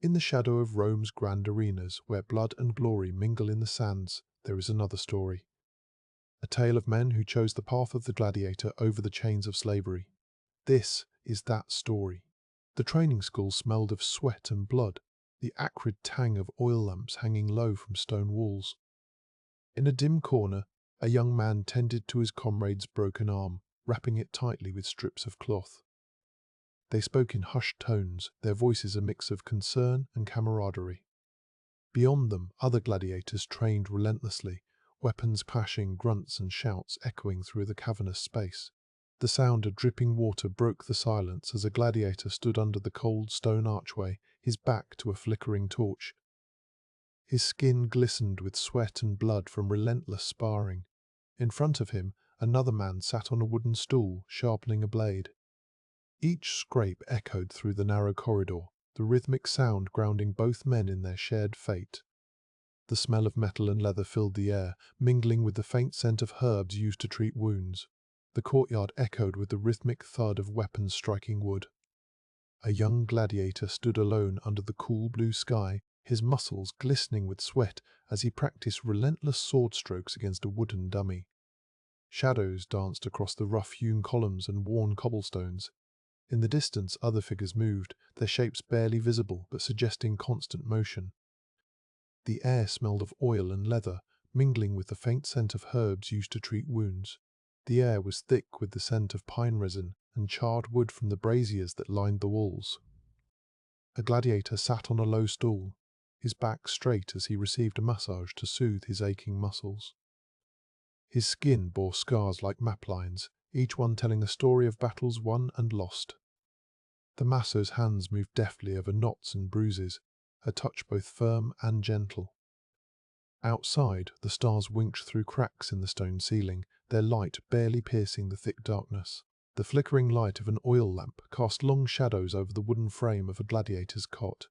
In the shadow of Rome's grand arenas, where blood and glory mingle in the sands, there is another story. A tale of men who chose the path of the gladiator over the chains of slavery. This is that story. The training school smelled of sweat and blood, the acrid tang of oil lamps hanging low from stone walls. In a dim corner, a young man tended to his comrade's broken arm, wrapping it tightly with strips of cloth. They spoke in hushed tones, their voices a mix of concern and camaraderie. Beyond them, other gladiators trained relentlessly, weapons clashing, grunts and shouts echoing through the cavernous space. The sound of dripping water broke the silence as a gladiator stood under the cold stone archway, his back to a flickering torch. His skin glistened with sweat and blood from relentless sparring. In front of him, another man sat on a wooden stool, sharpening a blade. Each scrape echoed through the narrow corridor, the rhythmic sound grounding both men in their shared fate. The smell of metal and leather filled the air, mingling with the faint scent of herbs used to treat wounds. The courtyard echoed with the rhythmic thud of weapons striking wood. A young gladiator stood alone under the cool blue sky, his muscles glistening with sweat as he practiced relentless sword strokes against a wooden dummy. Shadows danced across the rough-hewn columns and worn cobblestones. In the distance, other figures moved, their shapes barely visible but suggesting constant motion. The air smelled of oil and leather, mingling with the faint scent of herbs used to treat wounds. The air was thick with the scent of pine resin and charred wood from the braziers that lined the walls. A gladiator sat on a low stool, his back straight as he received a massage to soothe his aching muscles. His skin bore scars like map lines, each one telling a story of battles won and lost. The masseur's hands moved deftly over knots and bruises, a touch both firm and gentle. Outside, the stars winked through cracks in the stone ceiling, their light barely piercing the thick darkness. The flickering light of an oil lamp cast long shadows over the wooden frame of a gladiator's cot.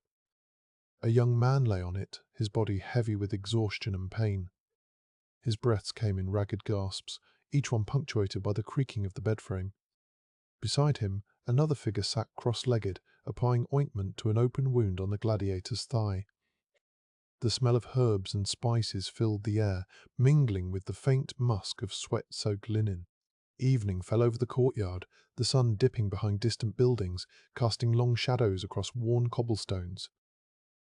A young man lay on it, his body heavy with exhaustion and pain. His breaths came in ragged gasps, each one punctuated by the creaking of the bedframe. Beside him, another figure sat cross-legged, applying ointment to an open wound on the gladiator's thigh. The smell of herbs and spices filled the air, mingling with the faint musk of sweat-soaked linen. Evening fell over the courtyard, the sun dipping behind distant buildings, casting long shadows across worn cobblestones.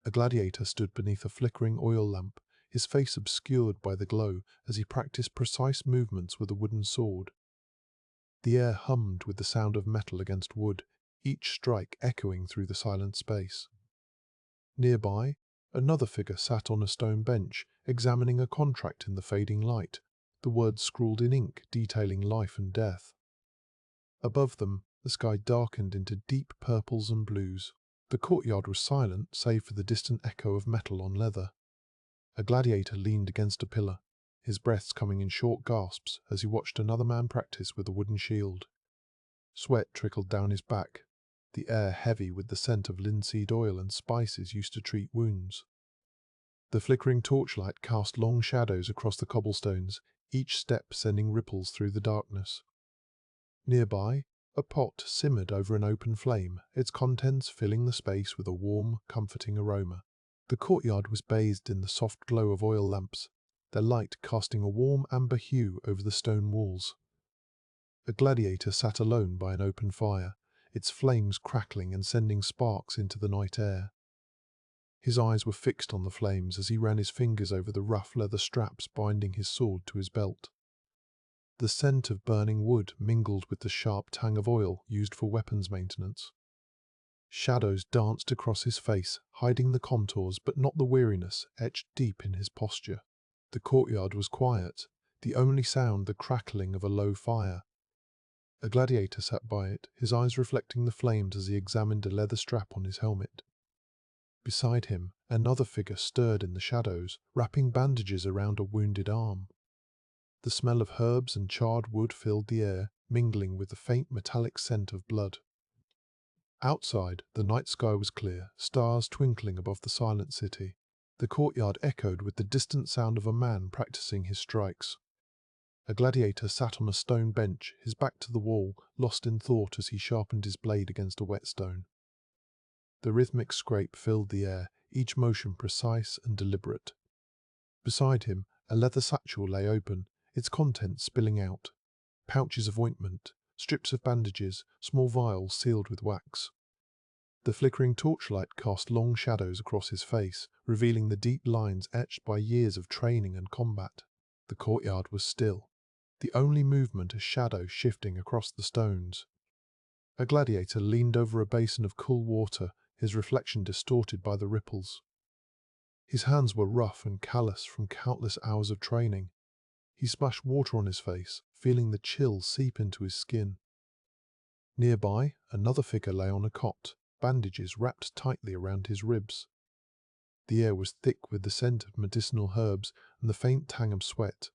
A gladiator stood beneath a flickering oil lamp, his face obscured by the glow as he practiced precise movements with a wooden sword. The air hummed with the sound of metal against wood, each strike echoing through the silent space. Nearby, another figure sat on a stone bench, examining a contract in the fading light, the words scrawled in ink detailing life and death. Above them, the sky darkened into deep purples and blues. The courtyard was silent, save for the distant echo of metal on leather. A gladiator leaned against a pillar, his breaths coming in short gasps as he watched another man practice with a wooden shield. Sweat trickled down his back, the air heavy with the scent of linseed oil and spices used to treat wounds. The flickering torchlight cast long shadows across the cobblestones, each step sending ripples through the darkness. Nearby, a pot simmered over an open flame, its contents filling the space with a warm, comforting aroma. The courtyard was bathed in the soft glow of oil lamps, their light casting a warm amber hue over the stone walls. A gladiator sat alone by an open fire, its flames crackling and sending sparks into the night air. His eyes were fixed on the flames as he ran his fingers over the rough leather straps binding his sword to his belt. The scent of burning wood mingled with the sharp tang of oil used for weapons maintenance. Shadows danced across his face, hiding the contours but not the weariness etched deep in his posture. The courtyard was quiet, the only sound the crackling of a low fire. A gladiator sat by it, his eyes reflecting the flames as he examined a leather strap on his helmet. Beside him, another figure stirred in the shadows, wrapping bandages around a wounded arm. The smell of herbs and charred wood filled the air, mingling with the faint metallic scent of blood. Outside, the night sky was clear, stars twinkling above the silent city. The courtyard echoed with the distant sound of a man practicing his strikes. A gladiator sat on a stone bench, his back to the wall, lost in thought as he sharpened his blade against a whetstone. The rhythmic scrape filled the air, each motion precise and deliberate. Beside him, a leather satchel lay open, its contents spilling out. Pouches of ointment, strips of bandages, small vials sealed with wax. The flickering torchlight cast long shadows across his face, revealing the deep lines etched by years of training and combat. The courtyard was still, the only movement a shadow shifting across the stones. A gladiator leaned over a basin of cool water, his reflection distorted by the ripples. His hands were rough and callous from countless hours of training. He splashed water on his face, feeling the chill seep into his skin. Nearby, another figure lay on a cot, bandages wrapped tightly around his ribs. The air was thick with the scent of medicinal herbs and the faint tang of sweat.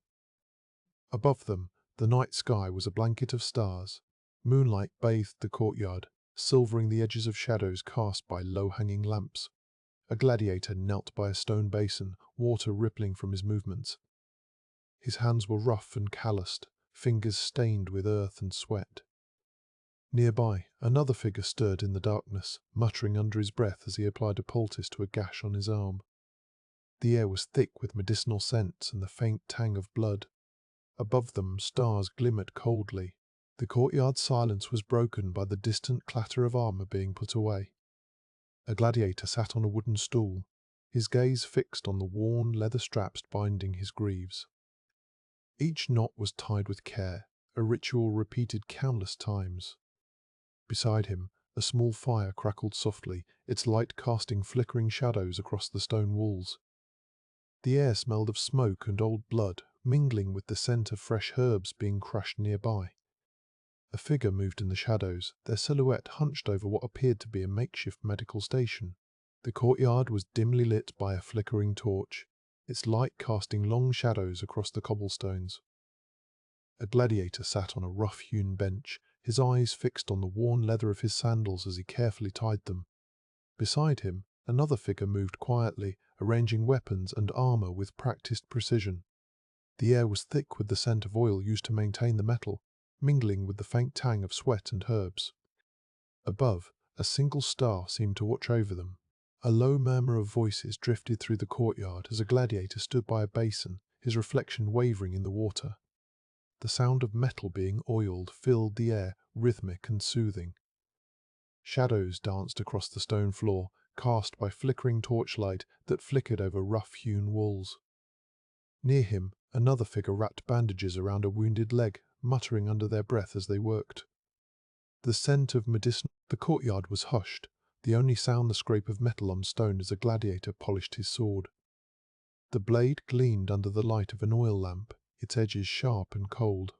Above them, the night sky was a blanket of stars. Moonlight bathed the courtyard, silvering the edges of shadows cast by low-hanging lamps. A gladiator knelt by a stone basin, water rippling from his movements. His hands were rough and calloused, fingers stained with earth and sweat. Nearby, another figure stirred in the darkness, muttering under his breath as he applied a poultice to a gash on his arm. The air was thick with medicinal scents and the faint tang of blood. Above them, stars glimmered coldly. The courtyard's silence was broken by the distant clatter of armor being put away. A gladiator sat on a wooden stool, his gaze fixed on the worn leather straps binding his greaves. Each knot was tied with care, a ritual repeated countless times. Beside him, a small fire crackled softly, its light casting flickering shadows across the stone walls. The air smelled of smoke and old blood, mingling with the scent of fresh herbs being crushed nearby. A figure moved in the shadows, their silhouette hunched over what appeared to be a makeshift medical station. The courtyard was dimly lit by a flickering torch, its light casting long shadows across the cobblestones. A gladiator sat on a rough-hewn bench, his eyes fixed on the worn leather of his sandals as he carefully tied them. Beside him, another figure moved quietly, arranging weapons and armor with practiced precision. The air was thick with the scent of oil used to maintain the metal, mingling with the faint tang of sweat and herbs. Above, a single star seemed to watch over them. A low murmur of voices drifted through the courtyard as a gladiator stood by a basin, his reflection wavering in the water. The sound of metal being oiled filled the air, rhythmic and soothing. Shadows danced across the stone floor, cast by flickering torchlight that flickered over rough-hewn walls. Near him, another figure wrapped bandages around a wounded leg, muttering under their breath as they worked. The scent of medicine. The courtyard was hushed, the only sound the scrape of metal on stone as a gladiator polished his sword. The blade gleamed under the light of an oil lamp, its edges sharp and cold.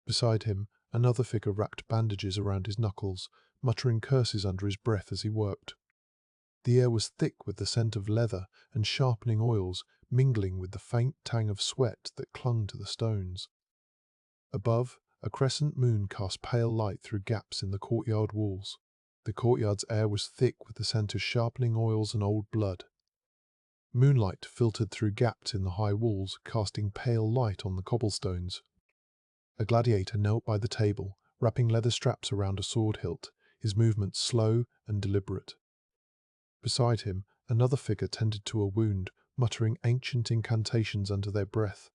Beside him, another figure wrapped bandages around his knuckles, muttering curses under his breath as he worked. The air was thick with the scent of leather and sharpening oils, mingling with the faint tang of sweat that clung to the stones. Above, a crescent moon cast pale light through gaps in the courtyard walls. The courtyard's air was thick with the scent of sharpening oils and old blood. Moonlight filtered through gaps in the high walls, casting pale light on the cobblestones. A gladiator knelt by the table, wrapping leather straps around a sword hilt, his movements slow and deliberate. Beside him, another figure tended to a wound, muttering ancient incantations under their breath.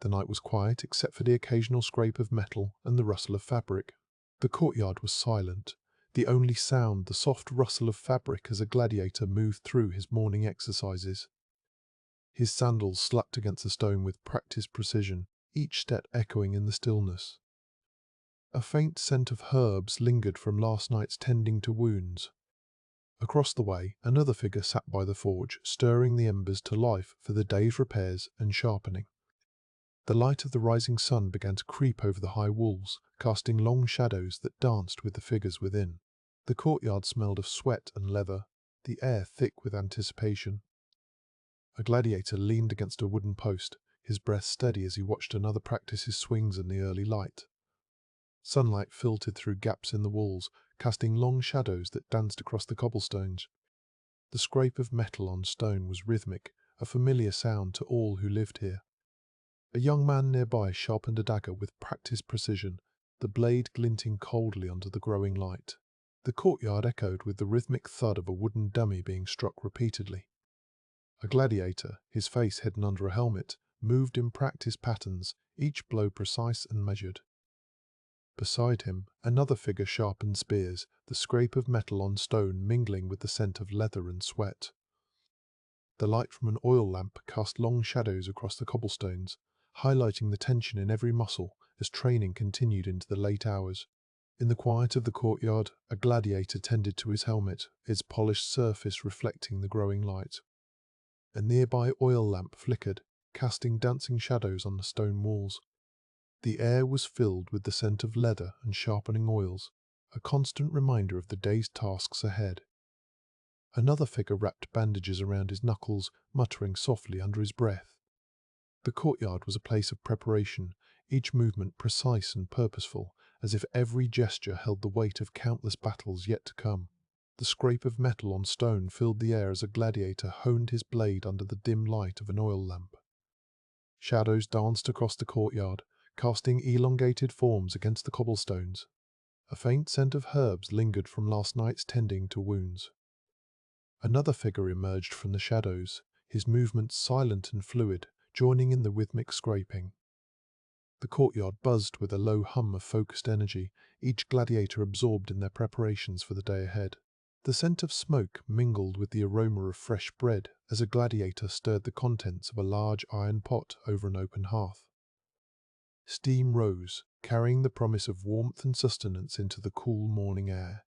The night was quiet except for the occasional scrape of metal and the rustle of fabric. The courtyard was silent, the only sound the soft rustle of fabric as a gladiator moved through his morning exercises. His sandals slapped against the stone with practiced precision, each step echoing in the stillness. A faint scent of herbs lingered from last night's tending to wounds. Across the way, another figure sat by the forge, stirring the embers to life for the day's repairs and sharpening. The light of the rising sun began to creep over the high walls, casting long shadows that danced with the figures within. The courtyard smelled of sweat and leather, the air thick with anticipation. A gladiator leaned against a wooden post, his breath steady as he watched another practice his swings in the early light. Sunlight filtered through gaps in the walls, casting long shadows that danced across the cobblestones. The scrape of metal on stone was rhythmic, a familiar sound to all who lived here. A young man nearby sharpened a dagger with practiced precision, the blade glinting coldly under the growing light. The courtyard echoed with the rhythmic thud of a wooden dummy being struck repeatedly. A gladiator, his face hidden under a helmet, moved in practiced patterns, each blow precise and measured. Beside him, another figure sharpened spears, the scrape of metal on stone mingling with the scent of leather and sweat. The light from an oil lamp cast long shadows across the cobblestones, highlighting the tension in every muscle as training continued into the late hours. In the quiet of the courtyard, a gladiator tended to his helmet, its polished surface reflecting the growing light. A nearby oil lamp flickered, casting dancing shadows on the stone walls. The air was filled with the scent of leather and sharpening oils, a constant reminder of the day's tasks ahead. Another figure wrapped bandages around his knuckles, muttering softly under his breath. The courtyard was a place of preparation, each movement precise and purposeful, as if every gesture held the weight of countless battles yet to come. The scrape of metal on stone filled the air as a gladiator honed his blade under the dim light of an oil lamp. Shadows danced across the courtyard, casting elongated forms against the cobblestones. A faint scent of herbs lingered from last night's tending to wounds. Another figure emerged from the shadows, his movements silent and fluid, joining in the rhythmic scraping. The courtyard buzzed with a low hum of focused energy, each gladiator absorbed in their preparations for the day ahead. The scent of smoke mingled with the aroma of fresh bread as a gladiator stirred the contents of a large iron pot over an open hearth. Steam rose, carrying the promise of warmth and sustenance into the cool morning air.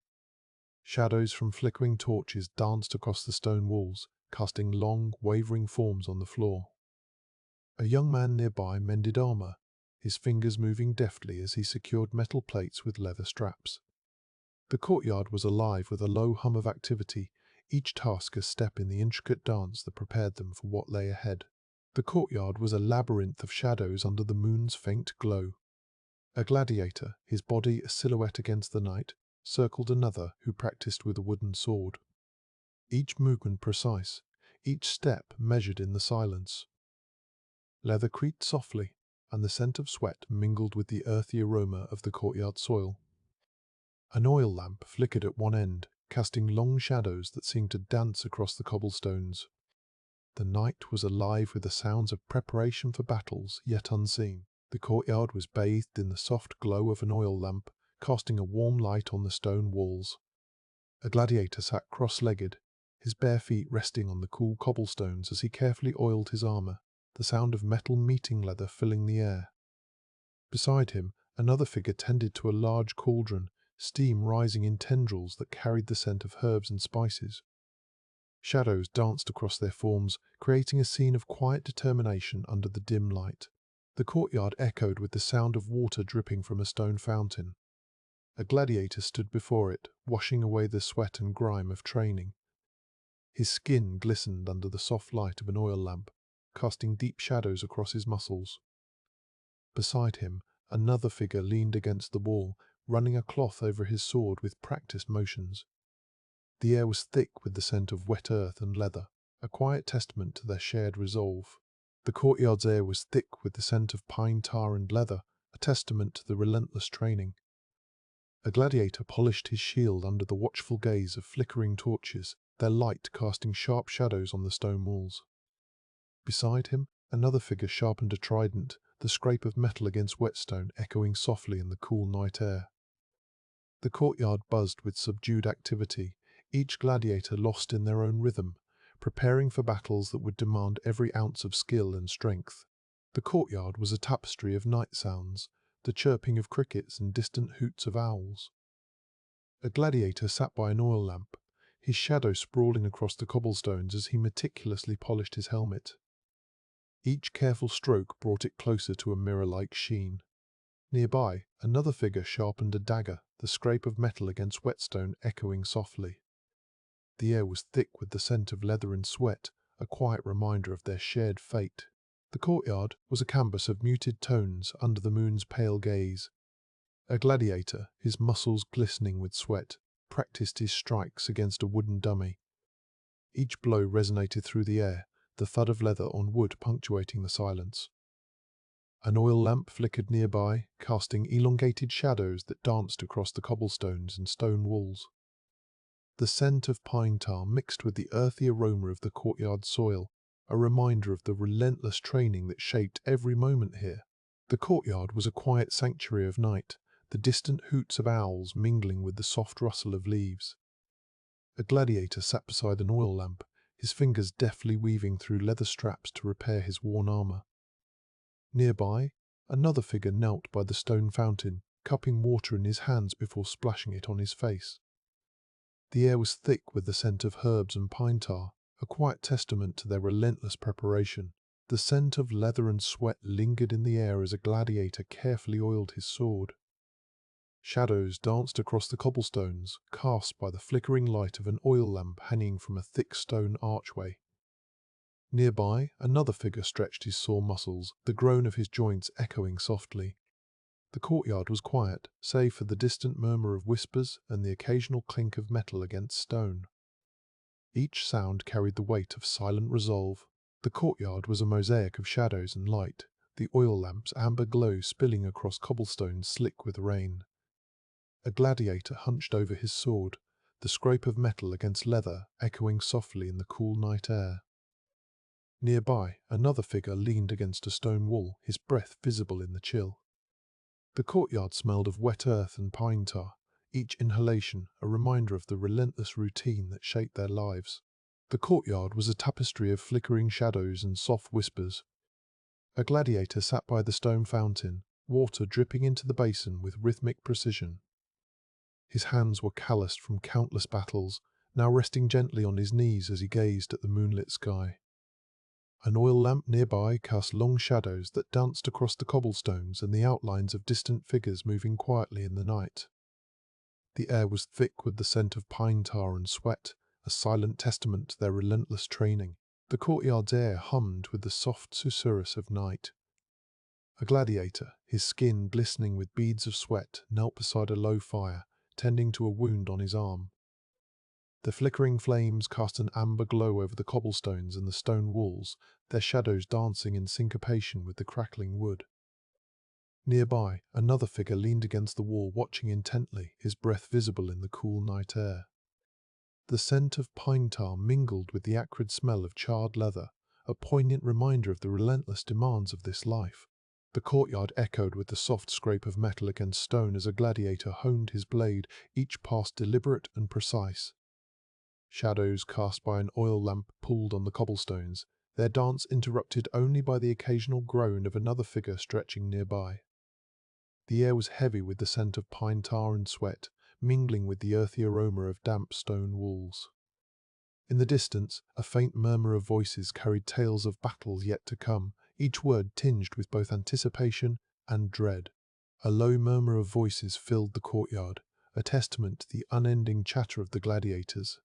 Shadows from flickering torches danced across the stone walls, casting long, wavering forms on the floor. A young man nearby mended armor, his fingers moving deftly as he secured metal plates with leather straps. The courtyard was alive with a low hum of activity, each task a step in the intricate dance that prepared them for what lay ahead. The courtyard was a labyrinth of shadows under the moon's faint glow. A gladiator, his body a silhouette against the night, circled another who practiced with a wooden sword. Each movement precise, each step measured in the silence. Leather creaked softly, and the scent of sweat mingled with the earthy aroma of the courtyard soil. An oil lamp flickered at one end, casting long shadows that seemed to dance across the cobblestones. The night was alive with the sounds of preparation for battles yet unseen. The courtyard was bathed in the soft glow of an oil lamp, casting a warm light on the stone walls. A gladiator sat cross-legged, his bare feet resting on the cool cobblestones as he carefully oiled his armor, the sound of metal meeting leather filling the air. Beside him, another figure tended to a large cauldron, steam rising in tendrils that carried the scent of herbs and spices. Shadows danced across their forms, creating a scene of quiet determination under the dim light. The courtyard echoed with the sound of water dripping from a stone fountain. A gladiator stood before it, washing away the sweat and grime of training. His skin glistened under the soft light of an oil lamp, casting deep shadows across his muscles. Beside him, another figure leaned against the wall, running a cloth over his sword with practiced motions. The air was thick with the scent of wet earth and leather, a quiet testament to their shared resolve. The courtyard's air was thick with the scent of pine tar and leather, a testament to the relentless training. A gladiator polished his shield under the watchful gaze of flickering torches, their light casting sharp shadows on the stone walls. Beside him, another figure sharpened a trident, the scrape of metal against whetstone echoing softly in the cool night air. The courtyard buzzed with subdued activity, each gladiator lost in their own rhythm, preparing for battles that would demand every ounce of skill and strength. The courtyard was a tapestry of night sounds, the chirping of crickets and distant hoots of owls. A gladiator sat by an oil lamp, his shadow sprawling across the cobblestones as he meticulously polished his helmet. Each careful stroke brought it closer to a mirror-like sheen. Nearby, another figure sharpened a dagger, the scrape of metal against whetstone echoing softly. The air was thick with the scent of leather and sweat, a quiet reminder of their shared fate. The courtyard was a canvas of muted tones under the moon's pale gaze. A gladiator, his muscles glistening with sweat, practiced his strikes against a wooden dummy. Each blow resonated through the air, the thud of leather on wood punctuating the silence. An oil lamp flickered nearby, casting elongated shadows that danced across the cobblestones and stone walls. The scent of pine tar mixed with the earthy aroma of the courtyard soil, a reminder of the relentless training that shaped every moment here. The courtyard was a quiet sanctuary of night, the distant hoots of owls mingling with the soft rustle of leaves. A gladiator sat beside an oil lamp, his fingers deftly weaving through leather straps to repair his worn armor. Nearby, another figure knelt by the stone fountain, cupping water in his hands before splashing it on his face. The air was thick with the scent of herbs and pine tar, a quiet testament to their relentless preparation. The scent of leather and sweat lingered in the air as a gladiator carefully oiled his sword. Shadows danced across the cobblestones, cast by the flickering light of an oil lamp hanging from a thick stone archway. Nearby, another figure stretched his sore muscles, the groan of his joints echoing softly. The courtyard was quiet, save for the distant murmur of whispers and the occasional clink of metal against stone. Each sound carried the weight of silent resolve. The courtyard was a mosaic of shadows and light, the oil lamp's amber glow spilling across cobblestones slick with rain. A gladiator hunched over his sword, the scrape of metal against leather echoing softly in the cool night air. Nearby, another figure leaned against a stone wall, his breath visible in the chill. The courtyard smelled of wet earth and pine tar, each inhalation a reminder of the relentless routine that shaped their lives. The courtyard was a tapestry of flickering shadows and soft whispers. A gladiator sat by the stone fountain, water dripping into the basin with rhythmic precision. His hands were calloused from countless battles, now resting gently on his knees as he gazed at the moonlit sky. An oil lamp nearby cast long shadows that danced across the cobblestones and the outlines of distant figures moving quietly in the night. The air was thick with the scent of pine tar and sweat, a silent testament to their relentless training. The courtyard's air hummed with the soft susurrus of night. A gladiator, his skin glistening with beads of sweat, knelt beside a low fire, tending to a wound on his arm. The flickering flames cast an amber glow over the cobblestones and the stone walls, their shadows dancing in syncopation with the crackling wood. Nearby, another figure leaned against the wall, watching intently, his breath visible in the cool night air. The scent of pine tar mingled with the acrid smell of charred leather, a poignant reminder of the relentless demands of this life. The courtyard echoed with the soft scrape of metal against stone as a gladiator honed his blade, each pass deliberate and precise. Shadows cast by an oil lamp pulled on the cobblestones, their dance interrupted only by the occasional groan of another figure stretching nearby. The air was heavy with the scent of pine tar and sweat, mingling with the earthy aroma of damp stone walls. In the distance, a faint murmur of voices carried tales of battles yet to come, each word tinged with both anticipation and dread. A low murmur of voices filled the courtyard, a testament to the unending chatter of the gladiators.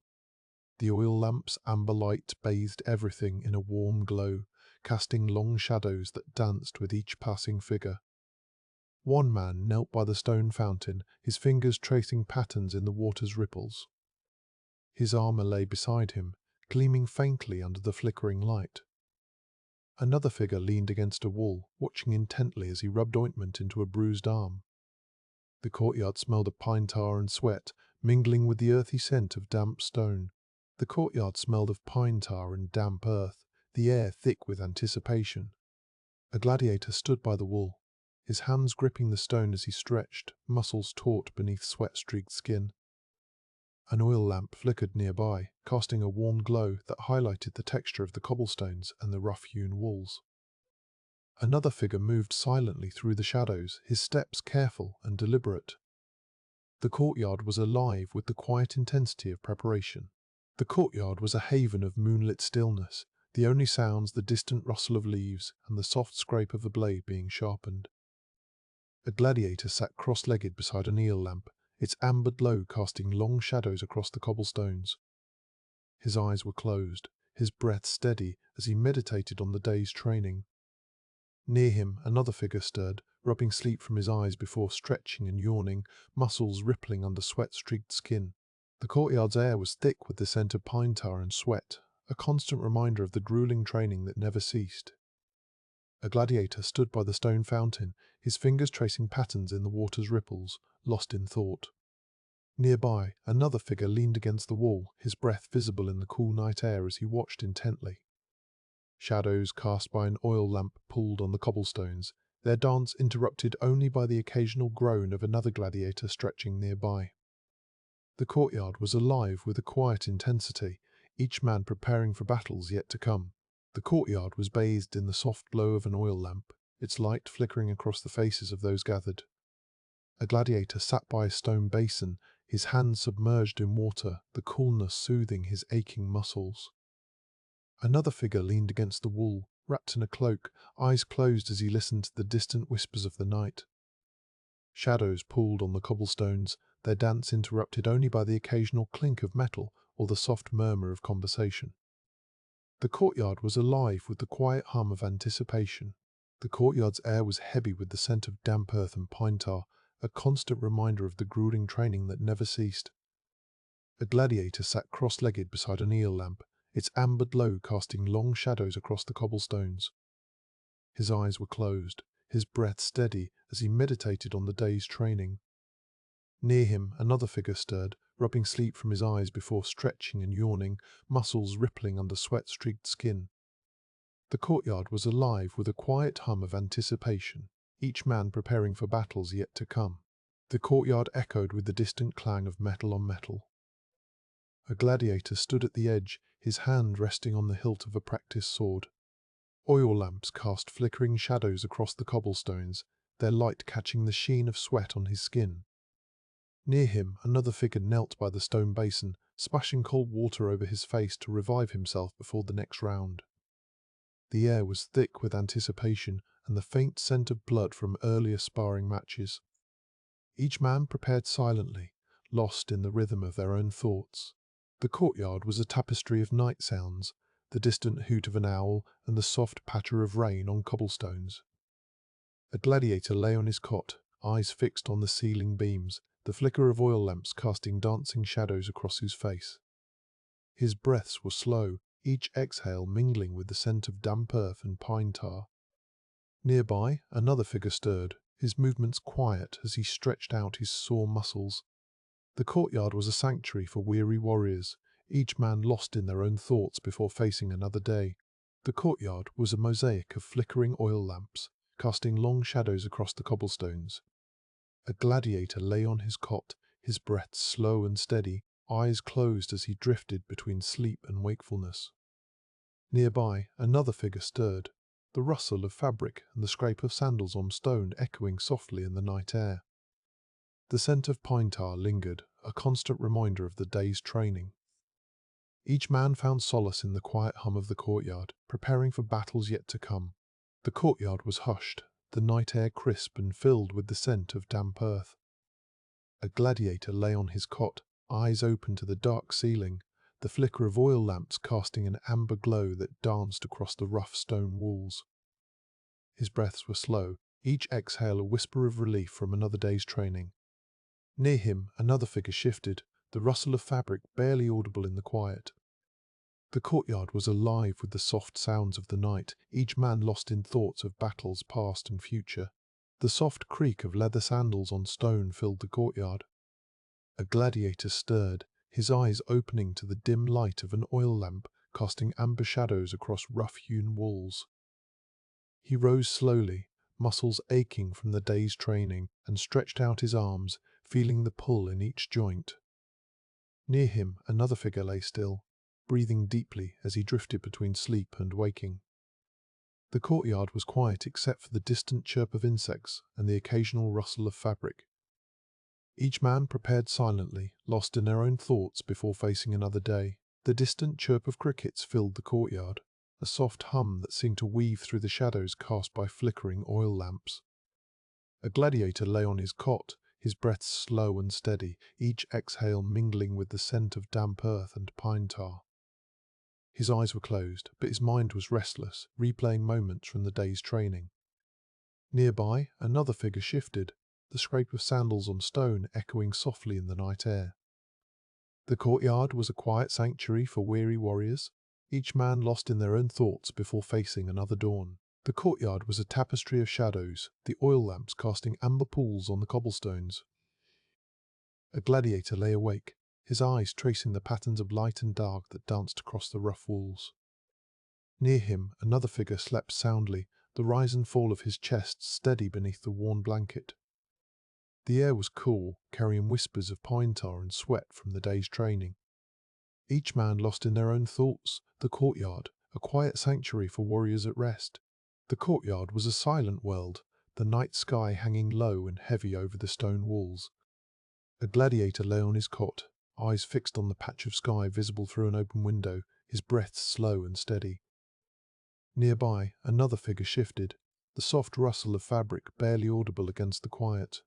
The oil lamp's amber light bathed everything in a warm glow, casting long shadows that danced with each passing figure. One man knelt by the stone fountain, his fingers tracing patterns in the water's ripples. His armor lay beside him, gleaming faintly under the flickering light. Another figure leaned against a wall, watching intently as he rubbed ointment into a bruised arm. The courtyard smelled of pine tar and sweat, mingling with the earthy scent of damp stone. The courtyard smelled of pine tar and damp earth, the air thick with anticipation. A gladiator stood by the wall, his hands gripping the stone as he stretched, muscles taut beneath sweat-streaked skin. An oil lamp flickered nearby, casting a warm glow that highlighted the texture of the cobblestones and the rough-hewn walls. Another figure moved silently through the shadows, his steps careful and deliberate. The courtyard was alive with the quiet intensity of preparation. The courtyard was a haven of moonlit stillness, the only sounds the distant rustle of leaves and the soft scrape of a blade being sharpened. A gladiator sat cross-legged beside an eel lamp, its amber glow casting long shadows across the cobblestones. His eyes were closed, his breath steady as he meditated on the day's training. Near him, another figure stirred, rubbing sleep from his eyes before stretching and yawning, muscles rippling under sweat-streaked skin. The courtyard's air was thick with the scent of pine tar and sweat, a constant reminder of the grueling training that never ceased. A gladiator stood by the stone fountain, his fingers tracing patterns in the water's ripples, lost in thought. Nearby, another figure leaned against the wall, his breath visible in the cool night air as he watched intently. Shadows cast by an oil lamp pulled on the cobblestones, their dance interrupted only by the occasional groan of another gladiator stretching nearby. The courtyard was alive with a quiet intensity, each man preparing for battles yet to come. The courtyard was bathed in the soft glow of an oil lamp, its light flickering across the faces of those gathered. A gladiator sat by a stone basin, his hands submerged in water, the coolness soothing his aching muscles. Another figure leaned against the wall, wrapped in a cloak, eyes closed as he listened to the distant whispers of the night. Shadows pooled on the cobblestones, their dance interrupted only by the occasional clink of metal or the soft murmur of conversation. The courtyard was alive with the quiet hum of anticipation. The courtyard's air was heavy with the scent of damp earth and pine tar, a constant reminder of the grueling training that never ceased. A gladiator sat cross-legged beside an eel lamp, its amber glow casting long shadows across the cobblestones. His eyes were closed, his breath steady as he meditated on the day's training. Near him, another figure stirred, rubbing sleep from his eyes before stretching and yawning, muscles rippling under sweat-streaked skin. The courtyard was alive with a quiet hum of anticipation, each man preparing for battles yet to come. The courtyard echoed with the distant clang of metal on metal. A gladiator stood at the edge, his hand resting on the hilt of a practiced sword. Oil lamps cast flickering shadows across the cobblestones, their light catching the sheen of sweat on his skin. Near him, another figure knelt by the stone basin, splashing cold water over his face to revive himself before the next round. The air was thick with anticipation and the faint scent of blood from earlier sparring matches. Each man prepared silently, lost in the rhythm of their own thoughts. The courtyard was a tapestry of night sounds, the distant hoot of an owl and the soft patter of rain on cobblestones. A gladiator lay on his cot, eyes fixed on the ceiling beams, the flicker of oil lamps casting dancing shadows across his face. His breaths were slow, each exhale mingling with the scent of damp earth and pine tar. Nearby, another figure stirred, his movements quiet as he stretched out his sore muscles. The courtyard was a sanctuary for weary warriors, each man lost in their own thoughts before facing another day. The courtyard was a mosaic of flickering oil lamps, casting long shadows across the cobblestones. A gladiator lay on his cot, his breath slow and steady, eyes closed as he drifted between sleep and wakefulness. Nearby, another figure stirred, the rustle of fabric and the scrape of sandals on stone echoing softly in the night air. The scent of pine tar lingered, a constant reminder of the day's training. Each man found solace in the quiet hum of the courtyard, preparing for battles yet to come. The courtyard was hushed, the night air crisp and filled with the scent of damp earth. A gladiator lay on his cot, eyes open to the dark ceiling, the flicker of oil lamps casting an amber glow that danced across the rough stone walls. His breaths were slow, each exhale a whisper of relief from another day's training. Near him, another figure shifted, the rustle of fabric barely audible in the quiet. The courtyard was alive with the soft sounds of the night, each man lost in thoughts of battles past and future. The soft creak of leather sandals on stone filled the courtyard. A gladiator stirred, his eyes opening to the dim light of an oil lamp, casting amber shadows across rough-hewn walls. He rose slowly, muscles aching from the day's training, and stretched out his arms, feeling the pull in each joint. Near him, another figure lay still, breathing deeply as he drifted between sleep and waking. The courtyard was quiet except for the distant chirp of insects and the occasional rustle of fabric. Each man prepared silently, lost in their own thoughts before facing another day. The distant chirp of crickets filled the courtyard, a soft hum that seemed to weave through the shadows cast by flickering oil lamps. A gladiator lay on his cot, his breath slow and steady, each exhale mingling with the scent of damp earth and pine tar. His eyes were closed, but his mind was restless, replaying moments from the day's training. Nearby, another figure shifted, the scrape of sandals on stone echoing softly in the night air. The courtyard was a quiet sanctuary for weary warriors, each man lost in their own thoughts before facing another dawn. The courtyard was a tapestry of shadows, the oil lamps casting amber pools on the cobblestones. A gladiator lay awake, his eyes tracing the patterns of light and dark that danced across the rough walls. Near him, another figure slept soundly, the rise and fall of his chest steady beneath the worn blanket. The air was cool, carrying whispers of pine tar and sweat from the day's training. Each man lost in their own thoughts, the courtyard, a quiet sanctuary for warriors at rest. The courtyard was a silent world, the night sky hanging low and heavy over the stone walls. A gladiator lay on his cot, eyes fixed on the patch of sky visible through an open window, his breath slow and steady. Nearby, another figure shifted, the soft rustle of fabric barely audible against the quiet.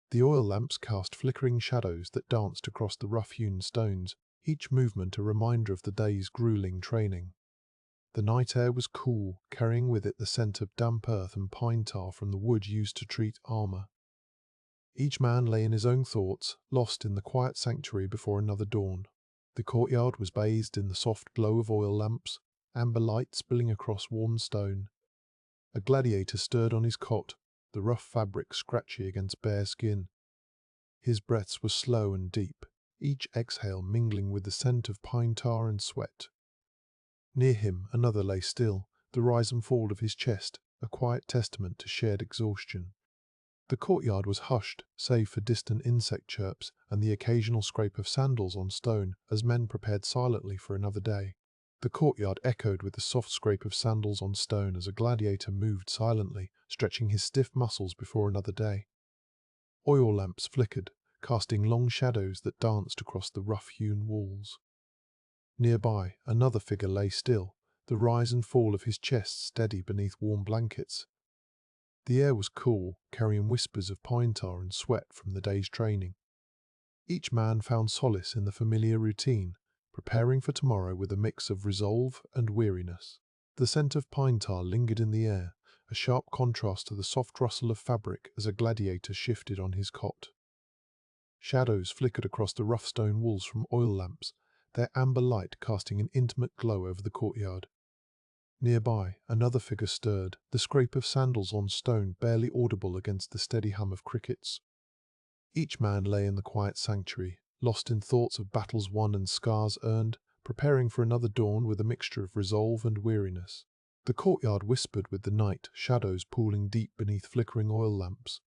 The oil lamps cast flickering shadows that danced across the rough-hewn stones, each movement a reminder of the day's grueling training. The night air was cool, carrying with it the scent of damp earth and pine tar from the wood used to treat armor. Each man lay in his own thoughts, lost in the quiet sanctuary before another dawn. The courtyard was bathed in the soft glow of oil lamps, amber light spilling across worn stone. A gladiator stirred on his cot, the rough fabric scratchy against bare skin. His breaths were slow and deep, each exhale mingling with the scent of pine tar and sweat. Near him, another lay still, the rise and fall of his chest, a quiet testament to shared exhaustion. The courtyard was hushed, save for distant insect chirps and the occasional scrape of sandals on stone as men prepared silently for another day. The courtyard echoed with the soft scrape of sandals on stone as a gladiator moved silently, stretching his stiff muscles before another day. Oil lamps flickered, casting long shadows that danced across the rough-hewn walls. Nearby, another figure lay still, the rise and fall of his chest steady beneath warm blankets. The air was cool, carrying whispers of pine tar and sweat from the day's training. Each man found solace in the familiar routine, preparing for tomorrow with a mix of resolve and weariness. The scent of pine tar lingered in the air, a sharp contrast to the soft rustle of fabric as a gladiator shifted on his cot. Shadows flickered across the rough stone walls from oil lamps, their amber light casting an intimate glow over the courtyard. Nearby, another figure stirred, the scrape of sandals on stone barely audible against the steady hum of crickets. Each man lay in the quiet sanctuary, lost in thoughts of battles won and scars earned, preparing for another dawn with a mixture of resolve and weariness. The courtyard whispered with the night, shadows pooling deep beneath flickering oil lamps.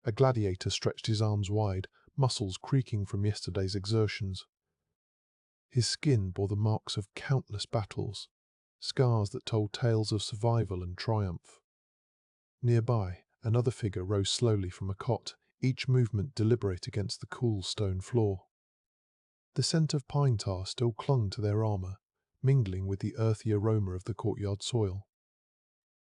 A gladiator stretched his arms wide, muscles creaking from yesterday's exertions. His skin bore the marks of countless battles, scars that told tales of survival and triumph. Nearby, another figure rose slowly from a cot, each movement deliberate against the cool stone floor. The scent of pine tar still clung to their armor, mingling with the earthy aroma of the courtyard soil.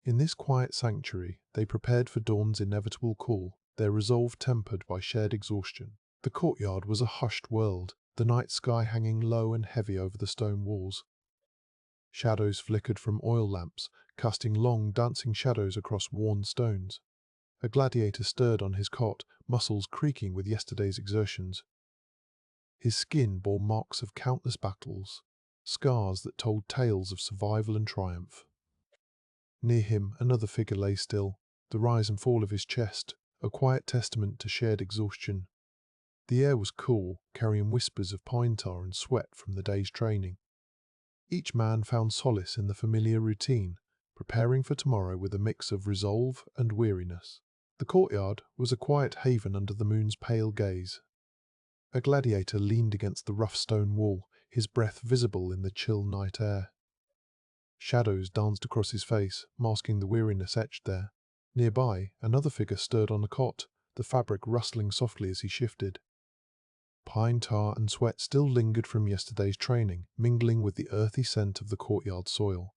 In this quiet sanctuary, they prepared for dawn's inevitable call, their resolve tempered by shared exhaustion. The courtyard was a hushed world, the night sky hanging low and heavy over the stone walls. Shadows flickered from oil lamps, casting long, dancing shadows across worn stones. A gladiator stirred on his cot, muscles creaking with yesterday's exertions. His skin bore marks of countless battles, scars that told tales of survival and triumph. Near him, another figure lay still, the rise and fall of his chest, a quiet testament to shared exhaustion. The air was cool, carrying whispers of pine tar and sweat from the day's training. Each man found solace in the familiar routine, preparing for tomorrow with a mix of resolve and weariness. The courtyard was a quiet haven under the moon's pale gaze. A gladiator leaned against the rough stone wall, his breath visible in the chill night air. Shadows danced across his face, masking the weariness etched there. Nearby, another figure stirred on a cot, the fabric rustling softly as he shifted. Pine tar and sweat still lingered from yesterday's training, mingling with the earthy scent of the courtyard soil.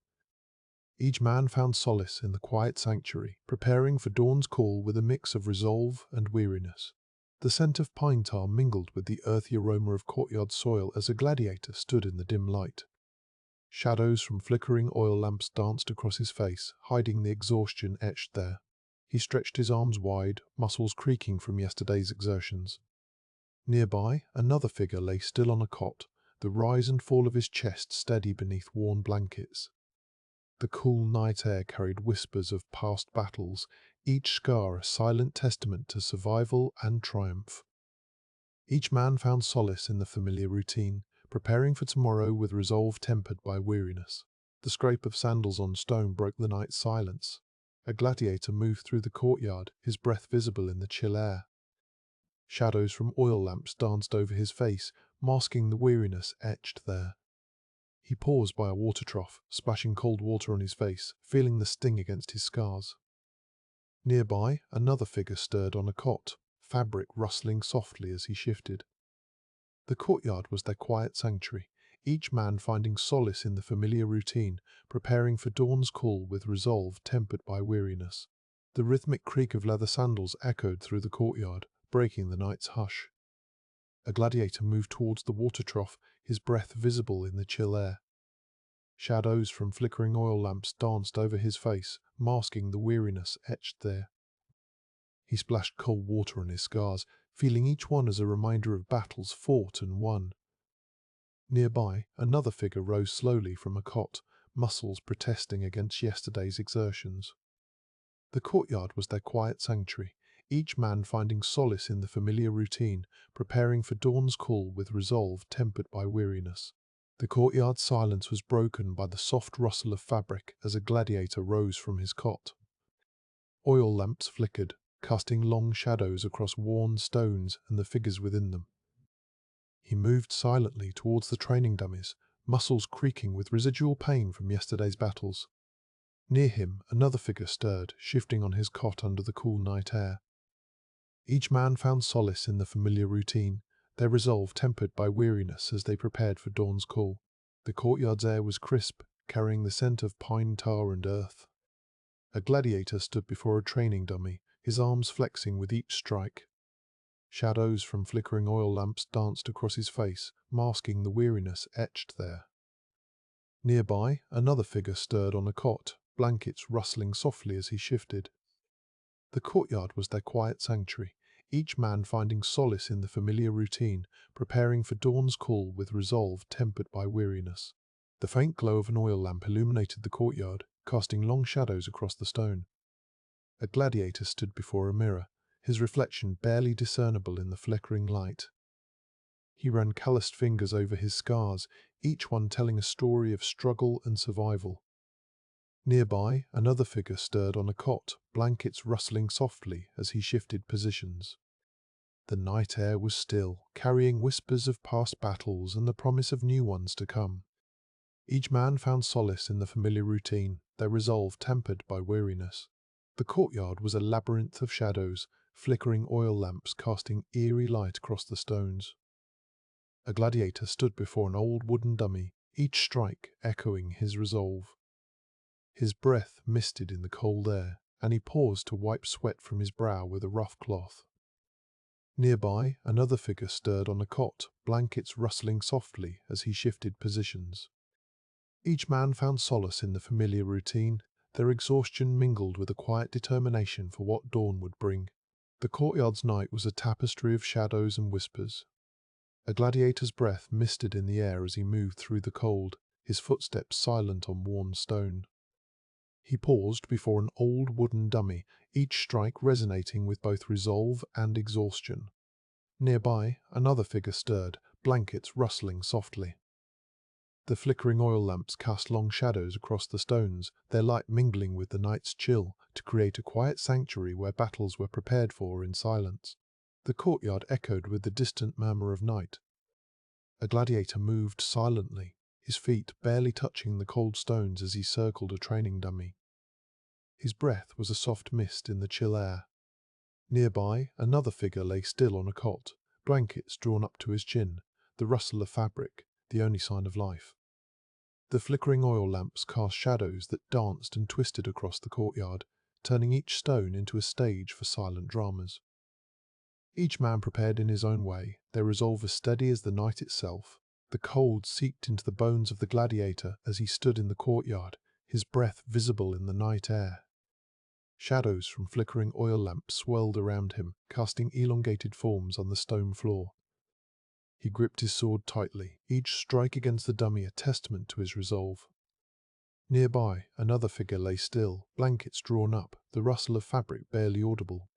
Each man found solace in the quiet sanctuary, preparing for dawn's call with a mix of resolve and weariness. The scent of pine tar mingled with the earthy aroma of courtyard soil as a gladiator stood in the dim light. Shadows from flickering oil lamps danced across his face, hiding the exhaustion etched there. He stretched his arms wide, muscles creaking from yesterday's exertions. Nearby, another figure lay still on a cot, the rise and fall of his chest steady beneath worn blankets. The cool night air carried whispers of past battles, each scar a silent testament to survival and triumph. Each man found solace in the familiar routine, preparing for tomorrow with resolve tempered by weariness. The scrape of sandals on stone broke the night's silence. A gladiator moved through the courtyard, his breath visible in the chill air. Shadows from oil lamps danced over his face, masking the weariness etched there. He paused by a water trough, splashing cold water on his face, feeling the sting against his scars. Nearby, another figure stirred on a cot, fabric rustling softly as he shifted. The courtyard was their quiet sanctuary, each man finding solace in the familiar routine, preparing for dawn's call with resolve tempered by weariness. The rhythmic creak of leather sandals echoed through the courtyard, breaking the night's hush. A gladiator moved towards the water trough, his breath visible in the chill air. Shadows from flickering oil lamps danced over his face, masking the weariness etched there. He splashed cold water on his scars, feeling each one as a reminder of battles fought and won. Nearby, another figure rose slowly from a cot, muscles protesting against yesterday's exertions. The courtyard was their quiet sanctuary, each man finding solace in the familiar routine, preparing for dawn's call with resolve tempered by weariness. The courtyard's silence was broken by the soft rustle of fabric as a gladiator rose from his cot. Oil lamps flickered, casting long shadows across worn stones and the figures within them. He moved silently towards the training dummies, muscles creaking with residual pain from yesterday's battles. Near him, another figure stirred, shifting on his cot under the cool night air. Each man found solace in the familiar routine, their resolve tempered by weariness as they prepared for dawn's call. The courtyard's air was crisp, carrying the scent of pine tar and earth. A gladiator stood before a training dummy, his arms flexing with each strike. Shadows from flickering oil lamps danced across his face, masking the weariness etched there. Nearby, another figure stirred on a cot, blankets rustling softly as he shifted. The courtyard was their quiet sanctuary, each man finding solace in the familiar routine, preparing for dawn's call with resolve tempered by weariness. The faint glow of an oil lamp illuminated the courtyard, casting long shadows across the stone. A gladiator stood before a mirror, his reflection barely discernible in the flickering light. He ran calloused fingers over his scars, each one telling a story of struggle and survival. Nearby, another figure stirred on a cot, blankets rustling softly as he shifted positions. The night air was still, carrying whispers of past battles and the promise of new ones to come. Each man found solace in the familiar routine, their resolve tempered by weariness. The courtyard was a labyrinth of shadows, flickering oil lamps casting eerie light across the stones. A gladiator stood before an old wooden dummy, each strike echoing his resolve. His breath misted in the cold air, and he paused to wipe sweat from his brow with a rough cloth. Nearby, another figure stirred on a cot, blankets rustling softly as he shifted positions. Each man found solace in the familiar routine, their exhaustion mingled with a quiet determination for what dawn would bring. The courtyard's night was a tapestry of shadows and whispers. A gladiator's breath misted in the air as he moved through the cold, his footsteps silent on worn stone. He paused before an old wooden dummy, each strike resonating with both resolve and exhaustion. Nearby, another figure stirred, blankets rustling softly. The flickering oil lamps cast long shadows across the stones, their light mingling with the night's chill to create a quiet sanctuary where battles were prepared for in silence. The courtyard echoed with the distant murmur of night. A gladiator moved silently, his feet barely touching the cold stones as he circled a training dummy. His breath was a soft mist in the chill air. Nearby, another figure lay still on a cot, blankets drawn up to his chin, the rustle of fabric, the only sign of life. The flickering oil lamps cast shadows that danced and twisted across the courtyard, turning each stone into a stage for silent dramas. Each man prepared in his own way, their resolve as steady as the night itself. The cold seeped into the bones of the gladiator as he stood in the courtyard, his breath visible in the night air. Shadows from flickering oil lamps swirled around him, casting elongated forms on the stone floor. He gripped his sword tightly, each strike against the dummy a testament to his resolve. Nearby, another figure lay still, blankets drawn up, the rustle of fabric barely audible.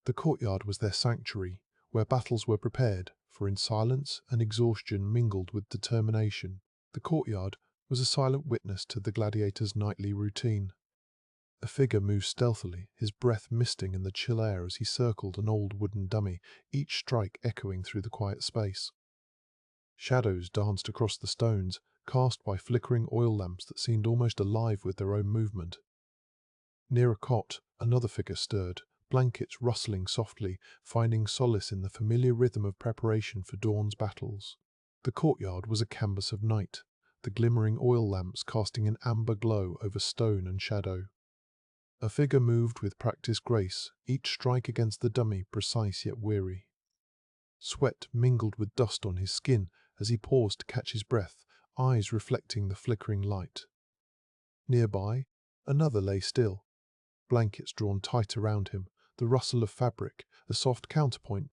The courtyard was their sanctuary, where battles were prepared, for in silence and exhaustion mingled with determination. The courtyard was a silent witness to the gladiator's nightly routine. A figure moved stealthily, his breath misting in the chill air as he circled an old wooden dummy, each strike echoing through the quiet space. Shadows danced across the stones, cast by flickering oil lamps that seemed almost alive with their own movement. Near a cot, another figure stirred, blankets rustling softly, finding solace in the familiar rhythm of preparation for dawn's battles. The courtyard was a canvas of night, the glimmering oil lamps casting an amber glow over stone and shadow. A figure moved with practiced grace, each strike against the dummy precise yet weary. Sweat mingled with dust on his skin as he paused to catch his breath, eyes reflecting the flickering light. Nearby, another lay still, blankets drawn tight around him, the rustle of fabric, a soft counterpoint